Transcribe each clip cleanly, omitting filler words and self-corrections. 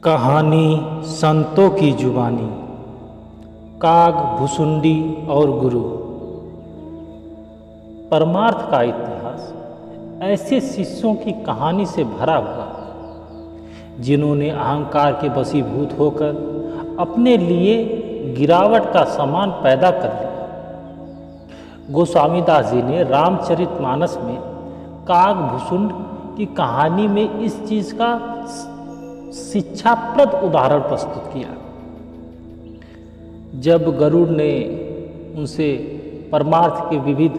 कहानी संतों की जुबानी। काग, भुसुंडी और गुरु। परमार्थ का इतिहास ऐसे शिष्यों की कहानी से भरा हुआ है जिन्होंने अहंकार के वशीभूत होकर अपने लिए गिरावट का सामान पैदा कर लिया। गोस्वामी दास जी ने रामचरितमानस में काग भुसुंड की कहानी में इस चीज का शिक्षाप्रद उदाहरण प्रस्तुत किया। जब गरुड़ ने उनसे परमार्थ के विविध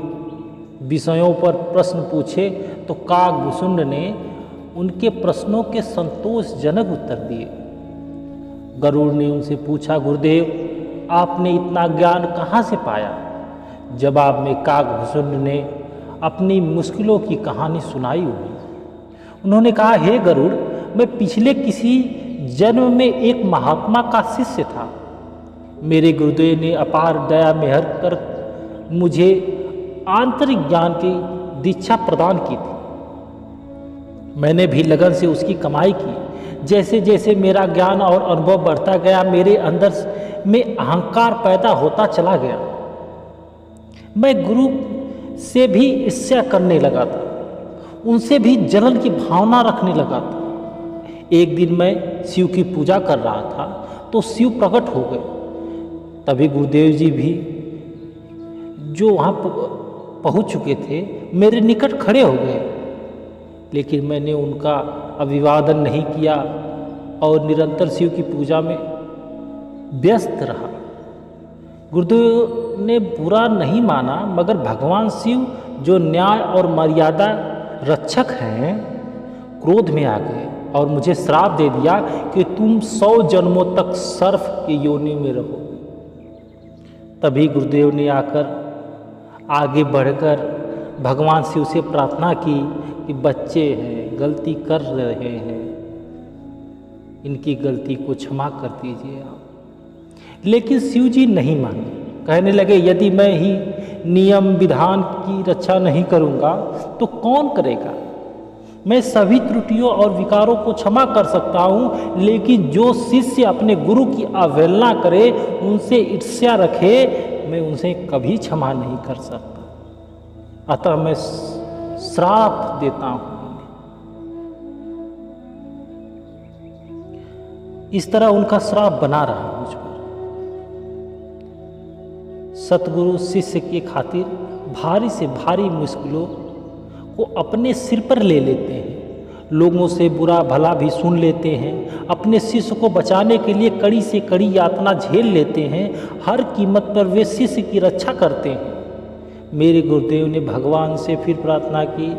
विषयों पर प्रश्न पूछे तो काग भुसुंड ने उनके प्रश्नों के संतोषजनक उत्तर दिए। गरुड़ ने उनसे पूछा, गुरुदेव आपने इतना ज्ञान कहाँ से पाया? जवाब में काग भुसुंड ने अपनी मुश्किलों की कहानी सुनाई हुई। उन्होंने कहा, हे गरुड़, मैं पिछले किसी जन्म में एक महात्मा का शिष्य था। मेरे गुरुदेव ने अपार दया मेहर कर मुझे आंतरिक ज्ञान की दीक्षा प्रदान की थी। मैंने भी लगन से उसकी कमाई की। जैसे जैसे मेरा ज्ञान और अनुभव बढ़ता गया, मेरे अंदर में अहंकार पैदा होता चला गया। मैं गुरु से भी ईर्ष्या करने लगा था, उनसे भी जलन की भावना रखने लगा था। एक दिन मैं शिव की पूजा कर रहा था तो शिव प्रकट हो गए। तभी गुरुदेव जी भी जो वहाँ पहुँच चुके थे मेरे निकट खड़े हो गए, लेकिन मैंने उनका अभिवादन नहीं किया और निरंतर शिव की पूजा में व्यस्त रहा। गुरुदेव ने बुरा नहीं माना, मगर भगवान शिव जो न्याय और मर्यादा रक्षक हैं, क्रोध में आ गए और मुझे श्राप दे दिया कि तुम 100 जन्मों तक सर्प की योनि में रहो। तभी गुरुदेव ने आकर आगे बढ़कर भगवान शिव से प्रार्थना की कि बच्चे हैं, गलती कर रहे हैं, इनकी गलती को क्षमा कर दीजिए आप। लेकिन शिव जी नहीं माने। कहने लगे, यदि मैं ही नियम विधान की रक्षा नहीं करूँगा तो कौन करेगा? मैं सभी त्रुटियों और विकारों को क्षमा कर सकता हूँ, लेकिन जो शिष्य अपने गुरु की अवहेलना करे, उनसे ईर्ष्या रखे, मैं उनसे कभी क्षमा नहीं कर सकता। अतः मैं श्राप देता हूँ। इस तरह उनका श्राप बना रहा मुझ पर। सतगुरु शिष्य की खातिर भारी से भारी मुश्किलों को अपने सिर पर ले लेते हैं। लोगों से बुरा भला भी सुन लेते हैं। अपने शिष्य को बचाने के लिए कड़ी से कड़ी यातना झेल लेते हैं। हर कीमत पर वे शिष्य की रक्षा करते हैं। मेरे गुरुदेव ने भगवान से फिर प्रार्थना की,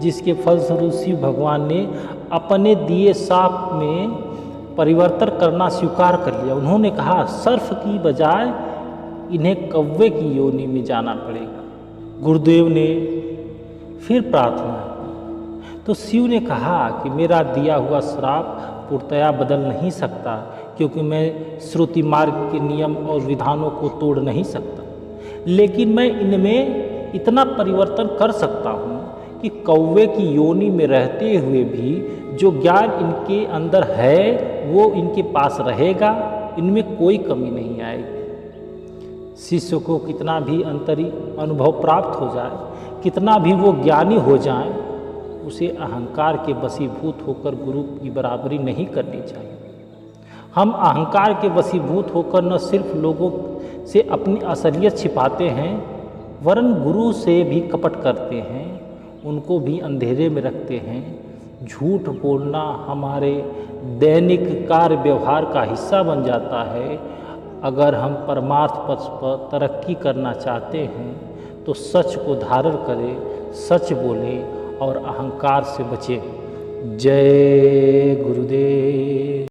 जिसके फलस्वरूप शिव भगवान ने अपने दिए शाप में परिवर्तन करना स्वीकार कर लिया। उन्होंने कहा, सर्प की बजाय इन्हें कौवे की योनि में जाना पड़ेगा। गुरुदेव ने फिर प्रार्थना की तो शिव ने कहा कि मेरा दिया हुआ श्राप पूर्णतया बदल नहीं सकता, क्योंकि मैं श्रुति मार्ग के नियम और विधानों को तोड़ नहीं सकता, लेकिन मैं इनमें इतना परिवर्तन कर सकता हूँ कि कौवे की योनि में रहते हुए भी जो ज्ञान इनके अंदर है वो इनके पास रहेगा, इनमें कोई कमी नहीं आएगी। शिष्य को कितना भी अंतरी अनुभव प्राप्त हो जाए, कितना भी वो ज्ञानी हो जाए, उसे अहंकार के वशीभूत होकर गुरु की बराबरी नहीं करनी चाहिए। हम अहंकार के वशीभूत होकर न सिर्फ लोगों से अपनी असलियत छिपाते हैं, वरन गुरु से भी कपट करते हैं, उनको भी अंधेरे में रखते हैं। झूठ बोलना हमारे दैनिक कार्य व्यवहार का हिस्सा बन जाता है। अगर हम परमार्थ पथ पर तरक्की करना चाहते हैं तो सच को धारण करें, सच बोलें और अहंकार से बचें। जय गुरुदेव।